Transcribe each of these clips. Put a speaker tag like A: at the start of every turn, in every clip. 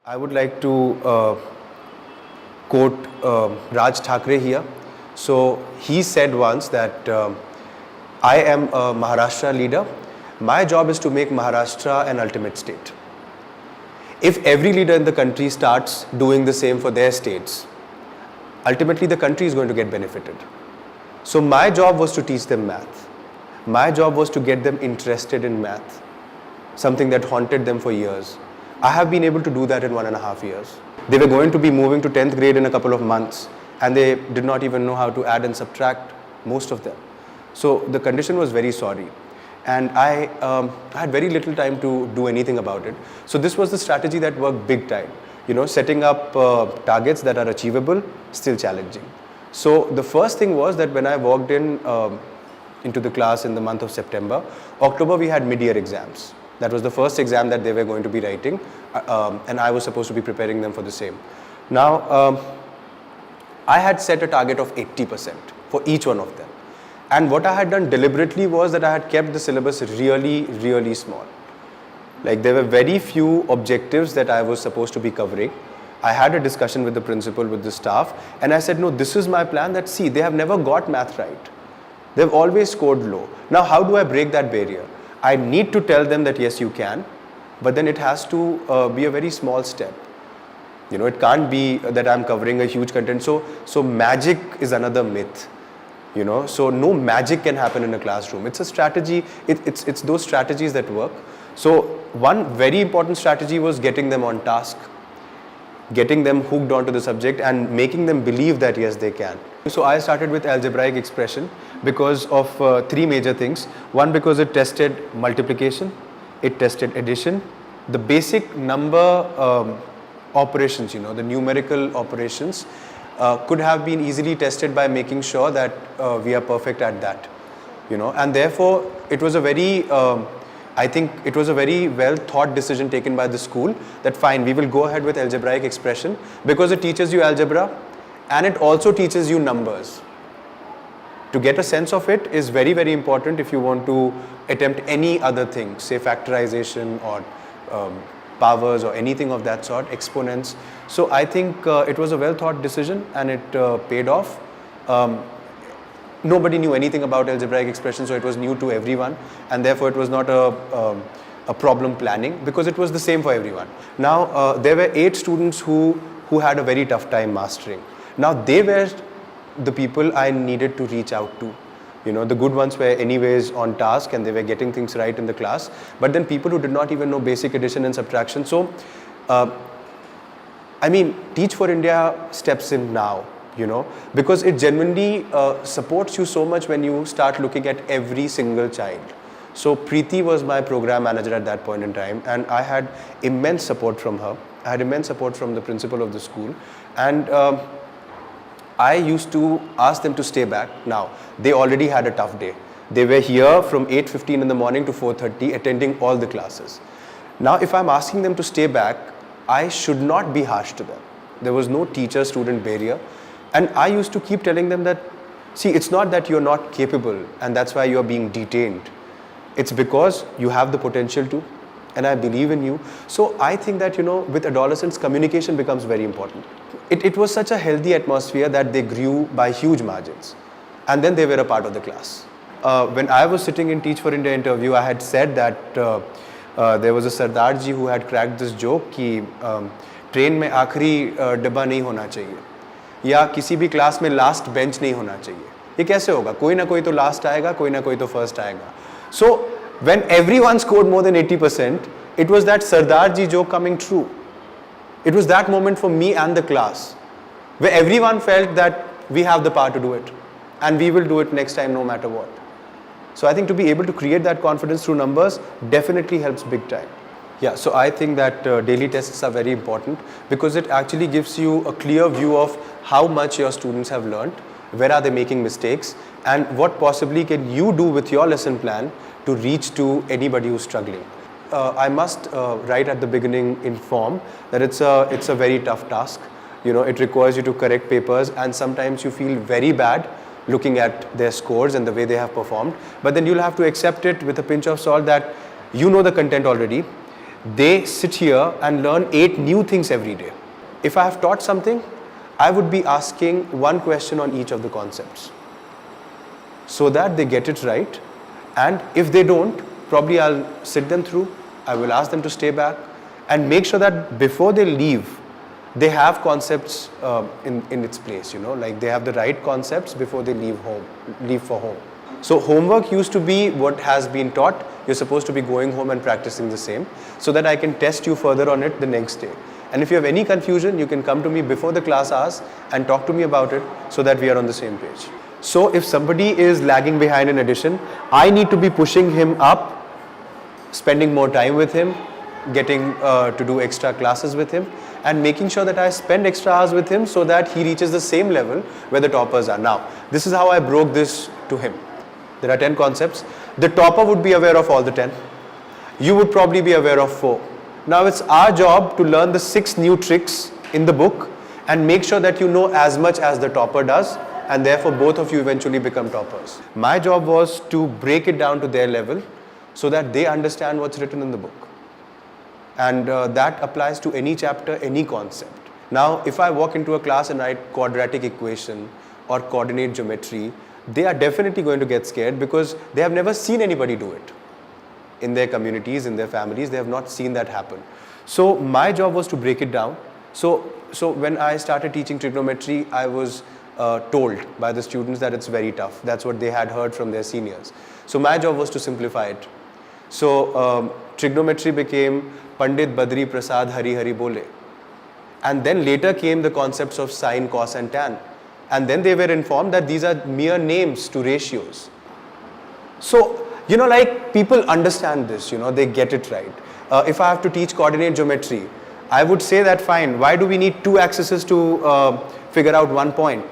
A: I would like to quote Raj Thackeray here. So he said once that I am a Maharashtra leader. My job is to make Maharashtra an ultimate state. If every leader in the country starts doing the same for their states, ultimately the country is going to get benefited. So my job was to teach them math. My job was to get them interested in math, something that haunted them for years. I have been able to do that in 1.5 years. They were going to be moving to 10th grade in a couple of months, and they did not even know how to add and subtract, most of them. So the condition was very sorry, and I had very little time to do anything about it. So this was the strategy that worked big time. You know, setting up targets that are achievable, still challenging. So the first thing was that when I walked into the class in the month of September, October we had mid-year exams. That was the first exam that they were going to be writing, and I was supposed to be preparing them for the same. Now, I had set a target of 80% for each one of them. And what I had done deliberately was that I had kept the syllabus really, really small. Like, there were very few objectives that I was supposed to be covering. I had a discussion with the principal, with the staff, and I said, no, this is my plan, that see, they have never got math right. They've always scored low. Now, how do I break that barrier? I need to tell them that yes, you can, but then it has to be a very small step. You know, it can't be that I'm covering a huge content. So magic is another myth. You know, so no magic can happen in a classroom. It's a strategy. It's those strategies that work. So one very important strategy was getting them on task, getting them hooked onto the subject, and making them believe that yes, they can. So I started with algebraic expression because of three major things. One, because it tested multiplication, it tested addition, the basic number operations, you know, the numerical operations could have been easily tested by making sure that we are perfect at that, you know, and therefore it was a very I think it was a very well thought decision taken by the school that fine, we will go ahead with algebraic expression because it teaches you algebra and it also teaches you numbers. To get a sense of it is very, very important if you want to attempt any other thing, say factorization or powers or anything of that sort, exponents. So I think it was a well thought decision and it paid off. Nobody knew anything about algebraic expression, so it was new to everyone, and therefore it was not a problem planning because it was the same for everyone. Now there were 8 students who had a very tough time mastering. Now they were the people I needed to reach out to. You know, the good ones were anyways on task and they were getting things right in the class, but then people who did not even know basic addition and subtraction. So I mean, Teach for India steps in now, you know, because it genuinely supports you so much when you start looking at every single child. So Preeti was my program manager at that point in time, and I had immense support from her. I had immense support from the principal of the school, and I used to ask them to stay back. Now, they already had a tough day. They were here from 8:15 in the morning to 4:30 attending all the classes. Now, if I'm asking them to stay back, I should not be harsh to them. There was no teacher-student barrier. And I used to keep telling them that, see, it's not that you're not capable and that's why you're being detained. It's because you have the potential to, and I believe in you. So I think that, you know, with adolescents, communication becomes very important. It was such a healthy atmosphere that they grew by huge margins. And then they were a part of the class. When I was sitting in Teach for India interview, I had said that there was a Sardar ji who had cracked this joke कि train में आखिरी डब्बा नहीं होना चाहिए या किसी भी क्लास में लास्ट बेंच नहीं होना चाहिए. ये कैसे होगा? कोई ना कोई तो लास्ट आएगा, कोई ना कोई तो फर्स्ट आएगा. So when everyone scored more than 80%, it was that Sardar ji joke coming true. It was that moment for me and the class where everyone felt that we have the power to do it and we will do it next time no matter what. So I think to be able to create that confidence through numbers definitely helps big time. Yeah, so I think that daily tests are very important because it actually gives you a clear view of how much your students have learned, where are they making mistakes, and what possibly can you do with your lesson plan to reach to anybody who's struggling. I must right at the beginning inform that it's a very tough task. You know, it requires you to correct papers and sometimes you feel very bad looking at their scores and the way they have performed. But then you'll have to accept it with a pinch of salt that you know the content already. They sit here and learn 8 new things every day. If I have taught something, I would be asking one question on each of the concepts so that they get it right. And if they don't, probably I'll sit them through. I will ask them to stay back and make sure that before they leave, they have concepts in its place, like they have the right concepts before they leave for home. So homework used to be what has been taught. You're supposed to be going home and practicing the same so that I can test you further on it the next day. And if you have any confusion, you can come to me before the class hours and talk to me about it so that we are on the same page. So if somebody is lagging behind in addition, I need to be pushing him up, spending more time with him, getting to do extra classes with him, and making sure that I spend extra hours with him so that he reaches the same level where the toppers are. Now, this is how I broke this to him. There are 10 concepts. The topper would be aware of all the 10. You would probably be aware of 4. Now it's our job to learn the 6 new tricks in the book and make sure that you know as much as the topper does, and therefore both of you eventually become toppers. My job was to break it down to their level so that they understand what's written in the book. And that applies to any chapter, any concept. Now, if I walk into a class and write quadratic equation or coordinate geometry, they are definitely going to get scared because they have never seen anybody do it. In their communities, in their families, they have not seen that happen. So my job was to break it down. So when I started teaching trigonometry, I was told by the students that it's very tough. That's what they had heard from their seniors. So my job was to simplify it. So trigonometry became Pandit Badri Prasad Hari Hari Bole. And then later came the concepts of sine, cos and tan. And then they were informed that these are mere names to ratios. So, like people understand this, they get it right. If I have to teach coordinate geometry, I would say that fine, why do we need 2 axes to figure out 1 point?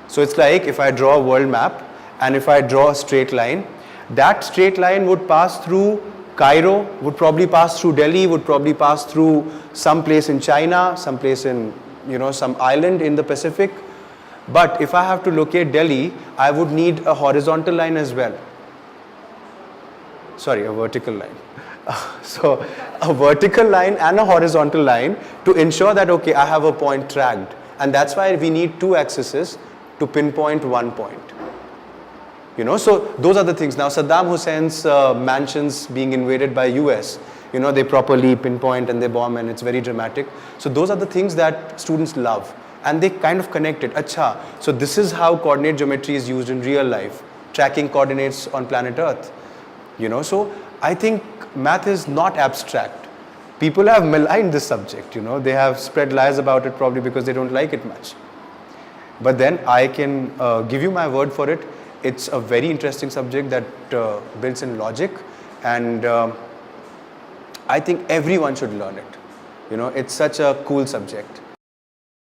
A: So it's like if I draw a world map and if I draw a straight line, that straight line would pass through Cairo, would probably pass through Delhi, would probably pass through some place in China, some place in, some island in the Pacific. But if I have to locate Delhi, I would need a horizontal line as well. Sorry, a vertical line. So a vertical line and a horizontal line to ensure that, okay, I have a point tracked. And that's why we need 2 axes to pinpoint 1 point. So those are the things. Now Saddam Hussein's mansions being invaded by US, they properly pinpoint and they bomb and it's very dramatic. So those are the things that students love. And they kind of connect it. Acha, so this is how coordinate geometry is used in real life, tracking coordinates on planet Earth. So I think math is not abstract. People have maligned this subject, they have spread lies about it probably because they don't like it much. But then I can give you my word for it. It's a very interesting subject that builds in logic, and I think everyone should learn it. It's such a cool subject.